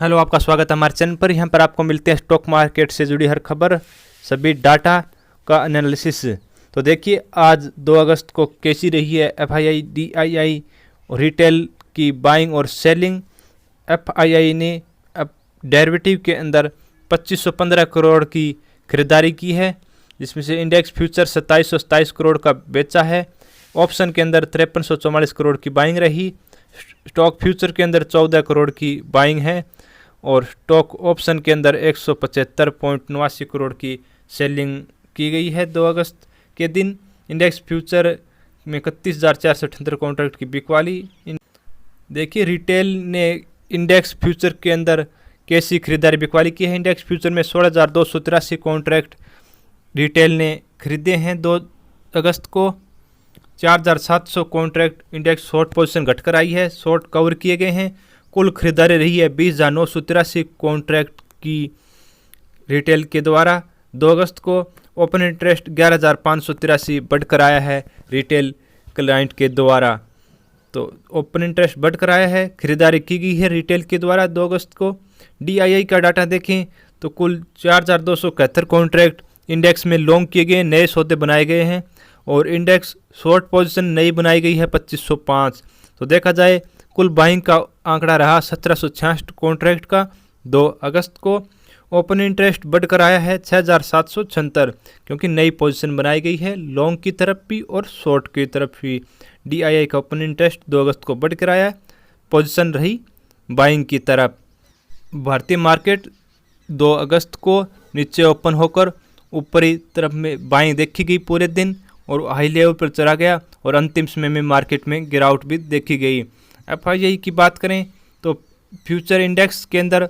Hello, आपका स्वागत है हमारे चैनल पर। यहाँ पर आपको मिलते हैं स्टॉक मार्केट से जुड़ी हर खबर, सभी डाटा का एनालिसिस। तो देखिए, आज 2 अगस्त को कैसी रही है एफआईआई, डीआईआई और रिटेल की बाइंग और सेलिंग। एफआईआई ने अब डेरिवेटिव के अंदर 2515 करोड़ की खरीदारी की है, जिसमें से इंडेक्स फ्यूचर 2727 करोड़ का बेचा है। ऑप्शन के अंदर 5344 करोड़ की बाइंग रही। स्टॉक फ्यूचर के अंदर 14 करोड़ की बाइंग है और स्टॉक ऑप्शन के अंदर 175.89 करोड़ की सेलिंग की गई है 2 अगस्त के दिन। इंडेक्स फ्यूचर में 31,478 कॉन्ट्रैक्ट की बिकवाली। देखिए, रिटेल ने इंडेक्स फ्यूचर के अंदर कैसी खरीदारी बिकवाली की है। इंडेक्स फ्यूचर में 16,283 कॉन्ट्रैक्ट रिटेल ने खरीदे हैं 2 अगस्त को। 4,700 कॉन्ट्रैक्ट इंडेक्स शॉर्ट पोजीशन घटकर आई है, शॉर्ट कवर किए गए हैं। कुल खरीदारी रही है 20,983 कॉन्ट्रैक्ट की रिटेल के द्वारा 2 अगस्त को। ओपन इंटरेस्ट 11,583 बढ़कर आया है रिटेल क्लाइंट के द्वारा। तो ओपन इंटरेस्ट बढ़कर आया है, खरीदारी की गई है रिटेल के द्वारा 2 अगस्त को। डीआईआई का डाटा देखें तो कुल 4,271 कॉन्ट्रैक्ट इंडेक्स में लॉन्ग किए गए, नए सौदे बनाए गए हैं और इंडेक्स शॉर्ट पोजीशन नई बनाई गई है 2505। तो देखा जाए कुल बाइंग का आंकड़ा रहा 1766 कॉन्ट्रैक्ट का 2 अगस्त को। ओपन इंटरेस्ट बढ़कर आया है 6,776, क्योंकि नई पोजीशन बनाई गई है लॉन्ग की तरफ भी और शॉर्ट की तरफ भी। डीआईआई का ओपन इंटरेस्ट 2 अगस्त को बढ़कर आया, पोजीशन रही बाइंग की तरफ। भारतीय मार्केट 2 अगस्त को नीचे ओपन होकर ऊपरी तरफ में बाइंग देखी गई पूरे दिन और हाई लेवल पर चला गया और अंतिम समय में मार्केट में गिरावट भी देखी गई। एफआईआई की बात करें तो फ्यूचर इंडेक्स के अंदर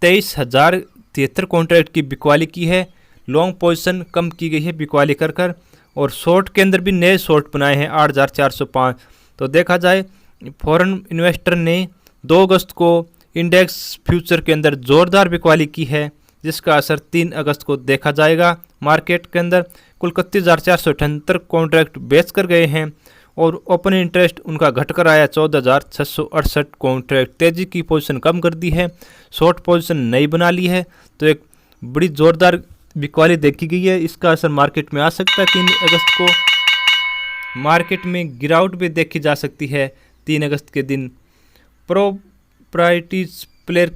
23,073 कॉन्ट्रैक्ट की बिकवाली की है, लॉन्ग पोजीशन कम की गई है बिकवाली कर और शॉर्ट के अंदर भी नए शॉर्ट बनाए हैं 8,405। तो देखा जाए फॉरेन इन्वेस्टर ने 2 अगस्त को इंडेक्स फ्यूचर के अंदर ज़ोरदार बिकवाली की है, जिसका असर 3 अगस्त को देखा जाएगा मार्केट के अंदर। कुल 31,478 कॉन्ट्रैक्ट बेच कर गए हैं और ओपन इंटरेस्ट उनका घटकर आया 14,668 कॉन्ट्रैक्ट। तेजी की पोजीशन कम कर दी है, शॉर्ट पोजीशन नई बना ली है। तो एक बड़ी ज़ोरदार बिकवाली देखी गई है, इसका असर मार्केट में आ सकता है। 3 अगस्त को मार्केट में गिरावट भी देखी जा सकती है 3 अगस्त के दिन। प्रो प्लेयर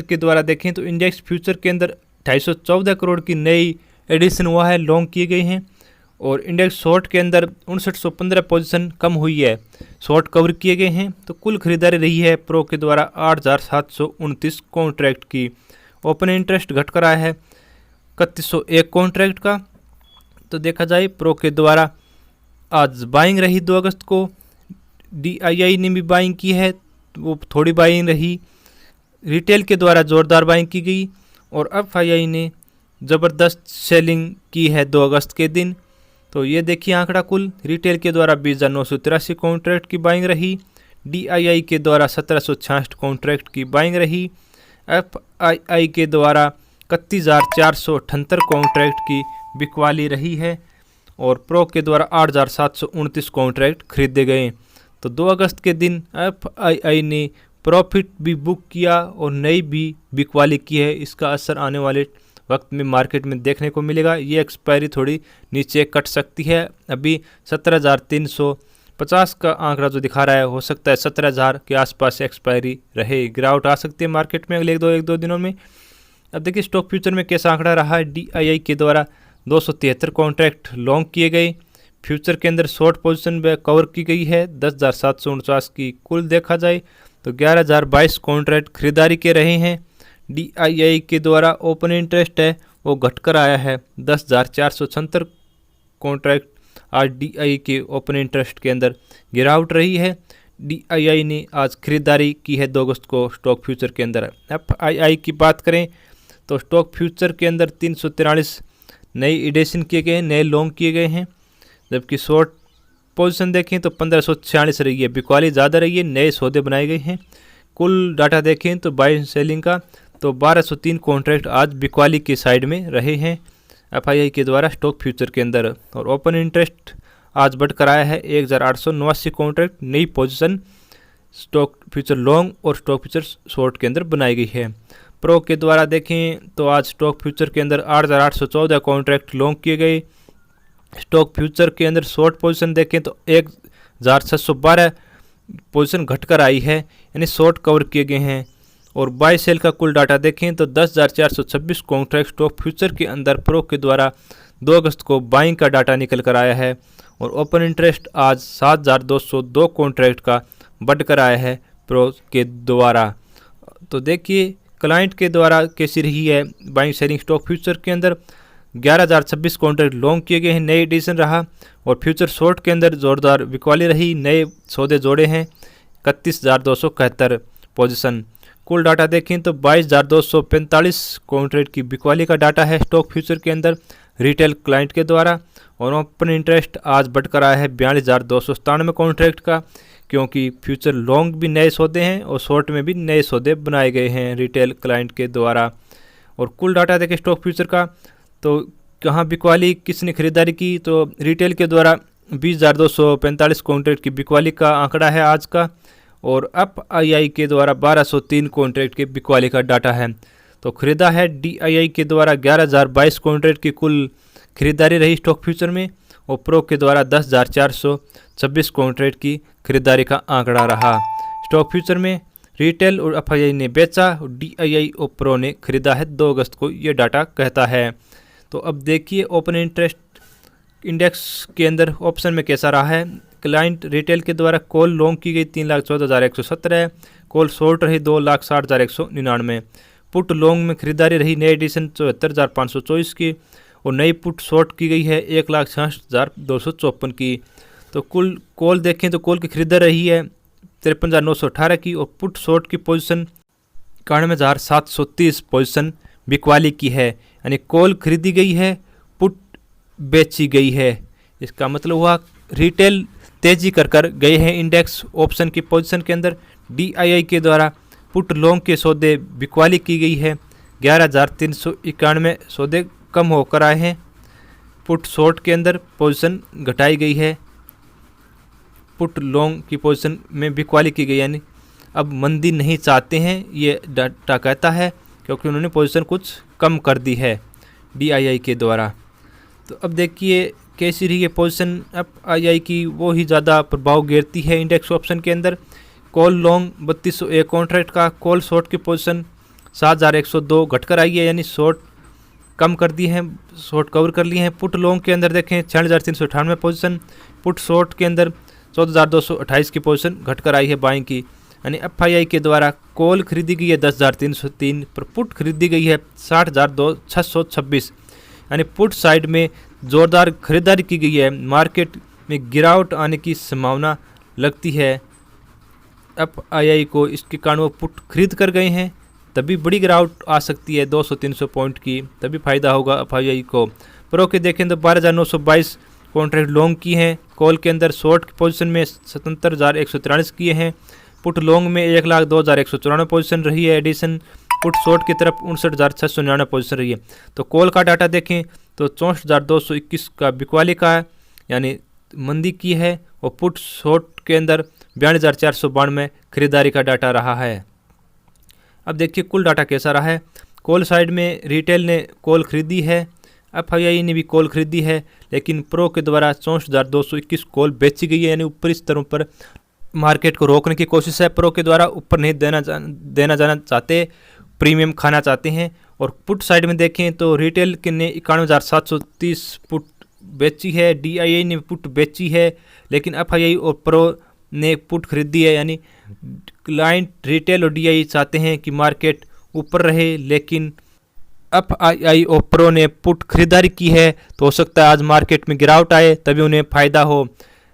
के द्वारा देखें तो इंडेक्स फ्यूचर के अंदर 214 करोड़ की नई एडिशन हुआ है, लॉन्ग किए गए हैं और इंडेक्स शॉर्ट के अंदर 5915 पोजीशन कम हुई है, शॉर्ट कवर किए गए हैं। तो कुल खरीदारी रही है प्रो के द्वारा 8,729 कॉन्ट्रैक्ट की। ओपन इंटरेस्ट घटकर आया है 3101 कॉन्ट्रैक्ट का। तो देखा जाए प्रो के द्वारा आज बाइंग रही 2 अगस्त को। डीआईआई ने भी बाइंग की है, वो थोड़ी बाइंग रही। रिटेल के द्वारा ज़ोरदार बाइंग की गई और एफआईआई ने ज़बरदस्त सेलिंग की है 2 अगस्त के दिन। तो ये देखिए आंकड़ा, कुल रिटेल के द्वारा 20,983 कॉन्ट्रैक्ट की बाइंग रही, डीआईआई के द्वारा 1766 कॉन्ट्रैक्ट की बाइंग रही, एफआईआई के द्वारा 31,478 कॉन्ट्रैक्ट की बिकवाली रही है और प्रो के द्वारा 8,729 कॉन्ट्रैक्ट खरीदे गए। तो 2 अगस्त के दिन एफआईआई ने प्रॉफिट भी बुक किया और नई भी बिकवाली की है। इसका असर आने वाले वक्त में मार्केट में देखने को मिलेगा। ये एक्सपायरी थोड़ी नीचे कट सकती है, अभी 17,350 का आंकड़ा जो दिखा रहा है, हो सकता है 17,000 के आसपास एक्सपायरी रहे। गिरावट आ सकती है मार्केट में अगले एक दो दिनों में। अब देखिए स्टॉक फ्यूचर में कैसा आंकड़ा रहा है। डीआईआई के द्वारा 273 कॉन्ट्रैक्ट लॉन्ग किए गए, फ्यूचर के अंदर शॉर्ट पोजीशन कवर की गई है 10,749 की। कुल देखा जाए तो 11,022 कॉन्ट्रैक्ट खरीदारी के रहे हैं। डीआईआई के द्वारा ओपन इंटरेस्ट है वो घटकर आया है 10,476 कॉन्ट्रैक्ट। आज डीआईआई के ओपन इंटरेस्ट के अंदर गिरावट रही है। डीआईआई ने आज खरीदारी की है 2 अगस्त को स्टॉक फ्यूचर के अंदर। एफआईआई की बात करें तो स्टॉक फ्यूचर के अंदर 343 नई एडिशन किए गए हैं, नए लॉन्ग किए गए हैं, जबकि शॉर्ट पोजीशन देखें तो 1546 रही है, बिकवाली ज़्यादा रही है, नए सौदे बनाए गए हैं। कुल डाटा देखें तो बाइंग सेलिंग का तो 1203 कॉन्ट्रैक्ट आज बिकवाली की साइड में रहे हैं एफआईआई के द्वारा स्टॉक फ्यूचर के अंदर। और ओपन इंटरेस्ट आज बढ़कर आया है 1,889 कॉन्ट्रैक्ट, नई पोजीशन स्टॉक फ्यूचर लॉन्ग और स्टॉक फ्यूचर शॉर्ट के अंदर बनाई गई है। प्रो के द्वारा देखें तो आज स्टॉक फ्यूचर के अंदर 8,814 कॉन्ट्रैक्ट लॉन्ग किए गए। स्टॉक फ्यूचर के अंदर शॉर्ट पोजीशन देखें तो 1,612 पोजीशन घटकर आई है, यानी शॉर्ट कवर किए गए हैं। और बाय सेल का कुल डाटा देखें तो 10,426 कॉन्ट्रैक्ट स्टॉक फ्यूचर के अंदर प्रो के द्वारा 2 अगस्त को बाइंग का डाटा निकल कर आया है। और ओपन इंटरेस्ट आज 7,202 कॉन्ट्रैक्ट का बढ़कर आया है प्रो के द्वारा। तो देखिए क्लाइंट के द्वारा कैसी रही है बाइंग सेलिंग स्टॉक फ्यूचर के अंदर। 11,026 कॉन्ट्रैक्ट लॉन्ग किए गए हैं, नए एडिशन रहा। और फ्यूचर शॉर्ट के अंदर जोरदार बिकवाली रही, नए सौदे जोड़े हैं 31,271 पोजीशन। कुल डाटा देखें तो 22,245 कॉन्ट्रैक्ट की बिकवाली का डाटा है स्टॉक फ्यूचर के अंदर रिटेल क्लाइंट के द्वारा। और ओपन इंटरेस्ट आज बढ़कर आया है 42,297 कॉन्ट्रैक्ट का, क्योंकि फ्यूचर लॉन्ग भी नए सौदे हैं और शॉर्ट में भी नए सौदे बनाए गए हैं रिटेल क्लाइंट के द्वारा। और कुल डाटा देखें स्टॉक फ्यूचर का तो कहाँ बिकवाली किसने खरीदारी की, तो रिटेल के द्वारा 20,245 कॉन्ट्रैक्ट की बिकवाली का आंकड़ा है आज का। और FII के द्वारा 1,203 कॉन्ट्रैक्ट की बिकवाली का डाटा है। तो खरीदा है DII के द्वारा 11,022 कॉन्ट्रैक्ट की कुल खरीदारी रही स्टॉक फ्यूचर में। और प्रो के द्वारा 10,426 कॉन्ट्रैक्ट की खरीदारी का आंकड़ा रहा। स्टॉक फ्यूचर में रिटेल और FII ने बेचा और DII और प्रो ने खरीदा है 2 अगस्त को, ये डाटा कहता है। तो अब देखिए ओपन इंटरेस्ट इंडेक्स के अंदर ऑप्शन में कैसा रहा है। क्लाइंट रिटेल के द्वारा कॉल लॉन्ग की गई 3,14,117, कॉल शॉर्ट रही 2,60,199, पुट लॉन्ग में खरीदारी रही नई एडिशन 74,524 की। और नई पुट शॉर्ट की गई है 1,66,254 की। तो कुल कॉल देखें तो कॉल की खरीदारी रही है 53,918 की। और पुट शॉर्ट की पोजीशन 91,730 पोजीशन बिकवाली की है, यानी कॉल खरीदी गई है, पुट बेची गई है। इसका मतलब हुआ रिटेल तेजी कर गए हैं इंडेक्स ऑप्शन की पोजीशन के अंदर। DII के द्वारा पुट लॉन्ग के सौदे बिकवाली की गई है, 11,391 सौदे कम होकर आए हैं। पुट शॉर्ट के अंदर पोजीशन घटाई गई है, पुट लॉन्ग की पोजीशन में बिकवाली की गई, यानी अब मंदी नहीं चाहते हैं ये डाटा कहता है, क्योंकि उन्होंने पोजीशन कुछ कम कर दी है DII के द्वारा। तो अब देखिए कैसी रही है पोजीशन FII की, वो ही ज़्यादा प्रभाव गिरती है इंडेक्स ऑप्शन के अंदर। कॉल लॉन्ग 3,201 कॉन्ट्रैक्ट का, कॉल शॉर्ट की पोजीशन 7,102 घटकर आई है, यानी शॉर्ट कम कर दिए हैं, शॉर्ट कवर कर लिए हैं। पुट लॉन्ग के अंदर देखें 6,398 पोजीशन, पुट शॉर्ट के अंदर 14,228 की पोजीशन घटकर आई है बाइंग की, यानी FII के द्वारा कॉल खरीदी गई है 10,303 पर पुट खरीदी गई है 60,626, यानी पुट साइड में ज़ोरदार खरीदारी की गई है। मार्केट में गिरावट आने की संभावना लगती है FII को, इसके कारण वो पुट खरीद कर गए हैं, तभी बड़ी गिरावट आ सकती है 200-300 पॉइंट की, तभी फ़ायदा होगा FII को। प्रो के देखें तो 12,922 कॉन्ट्रैक्ट लॉन्ग की हैं, कॉल के अंदर शॉर्ट की पोजीशन में 77,143 किए हैं, पुट लॉन्ग में 1,02,194 पोजीशन रही है एडिशन, पुट शॉर्ट की तरफ 59,699 पोजीशन रही है। तो कॉल का डाटा देखें तो 64,221 का बिकवाली का है, यानी मंदी की है। और पुट शॉर्ट के अंदर 42,492 खरीदारी का डाटा रहा है। अब देखिए कुल डाटा कैसा रहा है। कॉल साइड में रिटेल ने कॉल खरीदी है, FII ने भी कॉल खरीदी है, लेकिन प्रो के द्वारा 64,221 कॉल बेची गई है, यानी ऊपरी स्तरों पर मार्केट को रोकने की कोशिश है। प्रो के द्वारा ऊपर नहीं देना जाना चाहते, प्रीमियम खाना चाहते हैं। और पुट साइड में देखें तो रिटेल के ने 91,730 पुट बेची है, DII ने पुट बेची है, लेकिन FII और प्रो ने पुट खरीदी है, यानी क्लाइंट रिटेल और DII चाहते हैं कि मार्केट ऊपर रहे, लेकिन FII और प्रो ने पुट खरीदारी की है, तो हो सकता है आज मार्केट में गिरावट आए, तभी उन्हें फ़ायदा हो।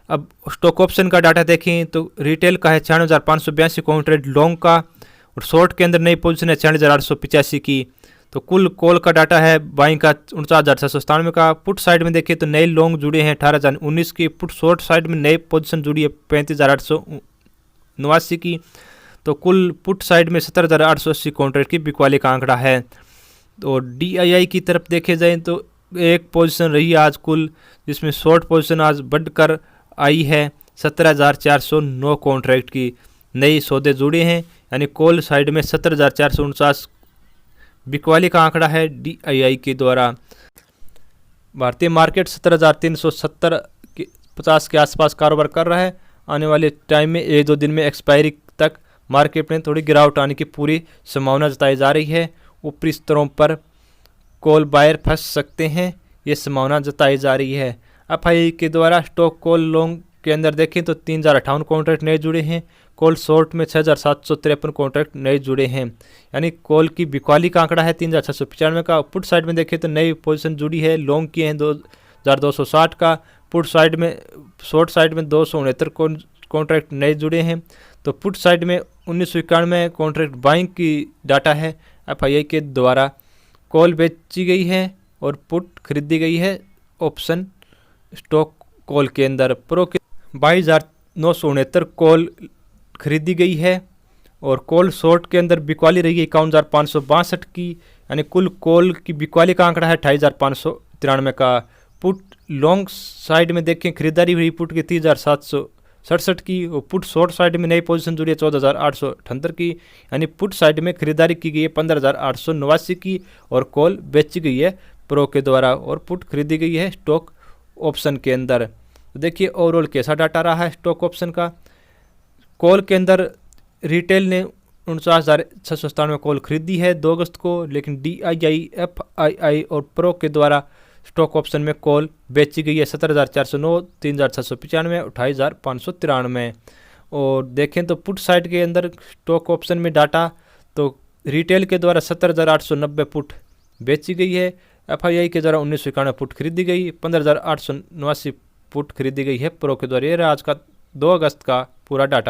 अब स्टॉक ऑप्शन का डाटा देखें तो रिटेल का है 96,582 कॉन्ट्रैक्ट लॉन्ग का, और शॉर्ट के अंदर नई पोजीशन है 46,885 की। तो कुल कॉल का डाटा है बाइंग का 49,697 का। पुट साइड में देखें तो नए लॉन्ग जुड़े हैं 18,019 की, पुट शॉर्ट साइड में नई पोजीशन जुड़ी है 35,889 की। तो कुल पुट साइड में 17,880 कॉन्ट्रैक्ट की बिकवाली का आंकड़ा है। तो DII की तरफ देखे जाए तो एक पोजीशन रही आज कुल, जिसमें शॉर्ट पोजीशन आज बढ़कर आई है 17,409 कॉन्ट्रैक्ट की, नए सौदे जुड़े हैं, यानी कॉल साइड में 17,449 बिकवाली का आंकड़ा है DII के द्वारा। भारतीय मार्केट 17,370 के 50 के आसपास कारोबार कर रहा है। आने वाले टाइम में 1-2 दिन में एक्सपायरी तक मार्केट में थोड़ी गिरावट आने की पूरी संभावना जताई जा रही है। ऊपरी स्तरों पर कॉल बायर फंस सकते हैं, ये संभावना जताई जा रही है। FII के द्वारा स्टॉक कॉल लॉन्ग के अंदर देखें तो 3,058 कॉन्ट्रैक्ट नए जुड़े हैं। कॉल शॉर्ट में 6,753 कॉन्ट्रैक्ट नए जुड़े हैं, यानी कॉल की बिकवाली का आंकड़ा है 3,695 का। पुट साइड में देखें तो नई पोजीशन जुड़ी है, लॉन्ग की है 2,260 का। पुट साइड में शॉर्ट साइड में 269 कॉन्ट्रैक्ट नए जुड़े हैं। तो पुट साइड में 1991 कॉन्ट्रैक्ट बाइंग की डाटा है। FII के द्वारा कॉल बेची गई है और पुट खरीदी गई है ऑप्शन स्टॉक कॉल के अंदर। प्रो के 22,969 कॉल खरीदी गई है और कॉल शॉर्ट के अंदर बिकवाली रही है 51,562 की, यानी कुल कॉल की बिकवाली का आंकड़ा है 28,593 का। पुट लॉन्ग साइड में देखें खरीदारी हुई पुट की 30,767 की और पुट शॉर्ट साइड में नई पोजीशन जुड़ी है 14,878 की, यानी पुट साइड में खरीदारी की गई है 15,889 की और कॉल बेची गई है प्रो के द्वारा और पुट खरीदी गई है स्टॉक ऑप्शन के अंदर। तो देखिए ओवरऑल कैसा डाटा रहा है स्टॉक ऑप्शन का। कॉल के अंदर रिटेल ने 49,697 कॉल खरीदी है 2 अगस्त को, लेकिन DII, FII और प्रो के द्वारा स्टॉक ऑप्शन में कॉल बेची गई है 17,409, 3,695, 28,593। और देखें तो पुट साइड के अंदर स्टॉक ऑप्शन में डाटा तो रिटेल के द्वारा 17,890 पुट बेची गई है, FII के द्वारा 1991 पुट खरीदी गई, 15,889 पुट खरीदी गई है प्रो के द्वारा। ये आज का 2 अगस्त का पूरा डाटा।